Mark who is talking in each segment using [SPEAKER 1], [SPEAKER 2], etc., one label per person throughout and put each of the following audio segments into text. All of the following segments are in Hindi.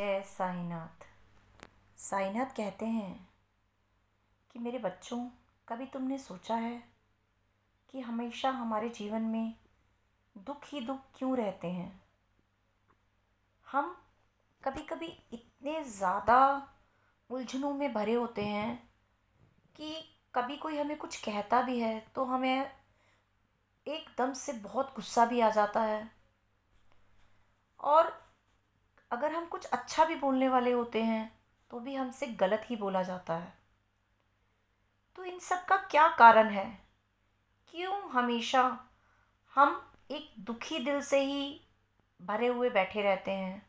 [SPEAKER 1] जय साईनाथ। साईनाथ कहते हैं कि मेरे बच्चों, कभी तुमने सोचा है कि हमेशा हमारे जीवन में दुख ही दुख क्यों रहते हैं। हम कभी कभी इतने ज़्यादा उलझनों में भरे होते हैं कि कभी कोई हमें कुछ कहता भी है तो हमें एकदम से बहुत गुस्सा भी आ जाता है, और अगर हम कुछ अच्छा भी बोलने वाले होते हैं तो भी हमसे गलत ही बोला जाता है। तो इन सब का क्या कारण है? क्यों हमेशा हम एक दुखी दिल से ही भरे हुए बैठे रहते हैं?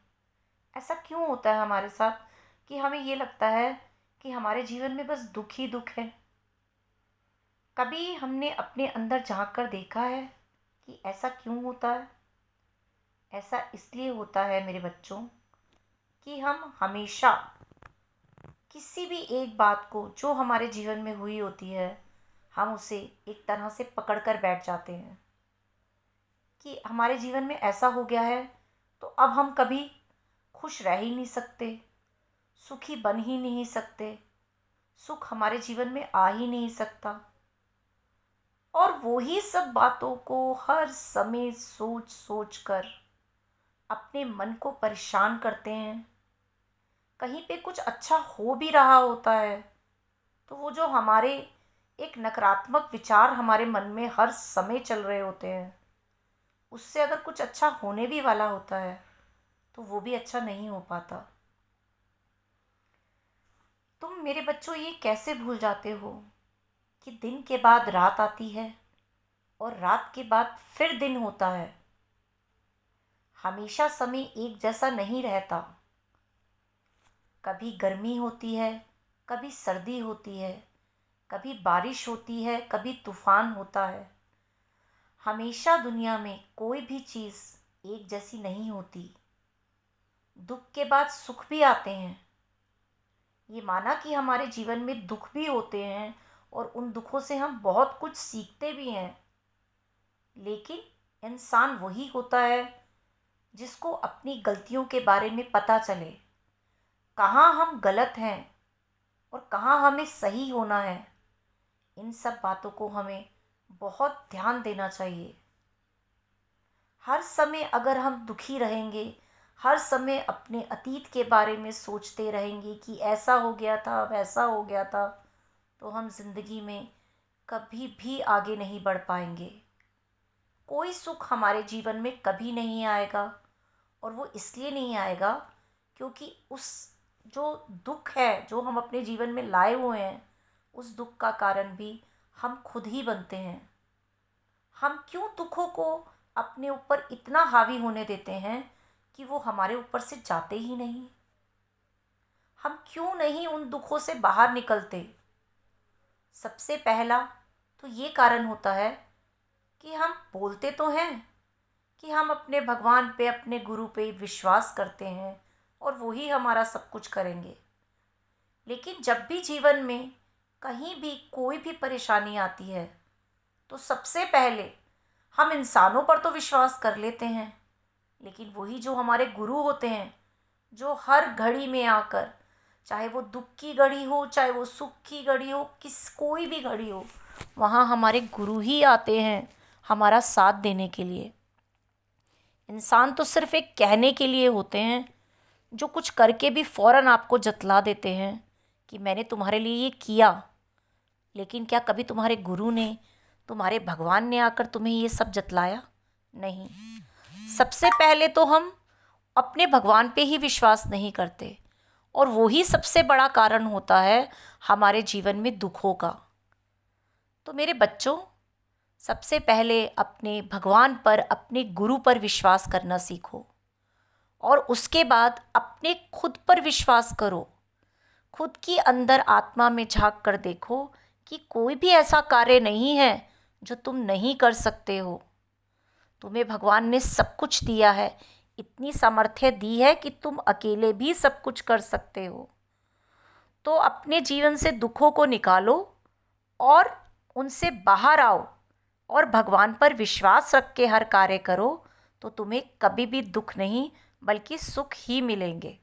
[SPEAKER 1] ऐसा क्यों होता है हमारे साथ कि हमें ये लगता है कि हमारे जीवन में बस दुख ही दुख है? कभी हमने अपने अंदर झांक कर देखा है कि ऐसा क्यों होता है? ऐसा इसलिए होता है मेरे बच्चों कि हम हमेशा किसी भी एक बात को जो हमारे जीवन में हुई होती है, हम उसे एक तरह से पकड़ कर बैठ जाते हैं कि हमारे जीवन में ऐसा हो गया है तो अब हम कभी खुश रह ही नहीं सकते, सुखी बन ही नहीं सकते, सुख हमारे जीवन में आ ही नहीं सकता। और वो ही सब बातों को हर समय सोच सोच कर अपने मन को परेशान करते हैं। कहीं पे कुछ अच्छा हो भी रहा होता है तो वो जो हमारे एक नकारात्मक विचार हमारे मन में हर समय चल रहे होते हैं, उससे अगर कुछ अच्छा होने भी वाला होता है तो वो भी अच्छा नहीं हो पाता। तुम मेरे बच्चों ये कैसे भूल जाते हो कि दिन के बाद रात आती है और रात के बाद फिर दिन होता है। हमेशा समय एक जैसा नहीं रहता। कभी गर्मी होती है, कभी सर्दी होती है, कभी बारिश होती है, कभी तूफान होता है। हमेशा दुनिया में कोई भी चीज़ एक जैसी नहीं होती। दुख के बाद सुख भी आते हैं। ये माना कि हमारे जीवन में दुख भी होते हैं और उन दुखों से हम बहुत कुछ सीखते भी हैं, लेकिन इंसान वही होता है जिसको अपनी गलतियों के बारे में पता चले, कहाँ हम गलत हैं और कहाँ हमें सही होना है। इन सब बातों को हमें बहुत ध्यान देना चाहिए। हर समय अगर हम दुखी रहेंगे, हर समय अपने अतीत के बारे में सोचते रहेंगे कि ऐसा हो गया था, वैसा हो गया था, तो हम ज़िंदगी में कभी भी आगे नहीं बढ़ पाएंगे। कोई सुख हमारे जीवन में कभी नहीं आएगा, और वो इसलिए नहीं आएगा क्योंकि उस जो दुख है जो हम अपने जीवन में लाए हुए हैं, उस दुख का कारण भी हम खुद ही बनते हैं। हम क्यों दुखों को अपने ऊपर इतना हावी होने देते हैं कि वो हमारे ऊपर से जाते ही नहीं? हम क्यों नहीं उन दुखों से बाहर निकलते? सबसे पहला तो ये कारण होता है कि हम बोलते तो हैं कि हम अपने भगवान पे, अपने गुरु पे विश्वास करते हैं और वो ही हमारा सब कुछ करेंगे। लेकिन जब भी जीवन में कहीं भी कोई भी परेशानी आती है तो सबसे पहले हम इंसानों पर तो विश्वास कर लेते हैं, लेकिन वही जो हमारे गुरु होते हैं, जो हर घड़ी में आकर, चाहे वो दुख की घड़ी हो, चाहे वो सुख की घड़ी हो, कोई भी घड़ी हो, वहाँ हमारे गुरु ही आते हैं हमारा साथ देने के लिए। इंसान तो सिर्फ एक कहने के लिए होते हैं, जो कुछ करके भी फ़ौरन आपको जतला देते हैं कि मैंने तुम्हारे लिए ये किया। लेकिन क्या कभी तुम्हारे गुरु ने, तुम्हारे भगवान ने आकर तुम्हें ये सब जतलाया? नहीं। सबसे पहले तो हम अपने भगवान पे ही विश्वास नहीं करते, और वो ही सबसे बड़ा कारण होता है हमारे जीवन में दुखों का। तो मेरे बच्चों, सबसे पहले अपने भगवान पर, अपने गुरु पर विश्वास करना सीखो, और उसके बाद अपने खुद पर विश्वास करो। खुद की अंदर आत्मा में झांक कर देखो कि कोई भी ऐसा कार्य नहीं है जो तुम नहीं कर सकते हो। तुम्हें भगवान ने सब कुछ दिया है, इतनी सामर्थ्य दी है कि तुम अकेले भी सब कुछ कर सकते हो। तो अपने जीवन से दुखों को निकालो और उनसे बाहर आओ, और भगवान पर विश्वास रख के हर कार्य करो, तो तुम्हें कभी भी दुख नहीं बल्कि सुख ही मिलेंगे।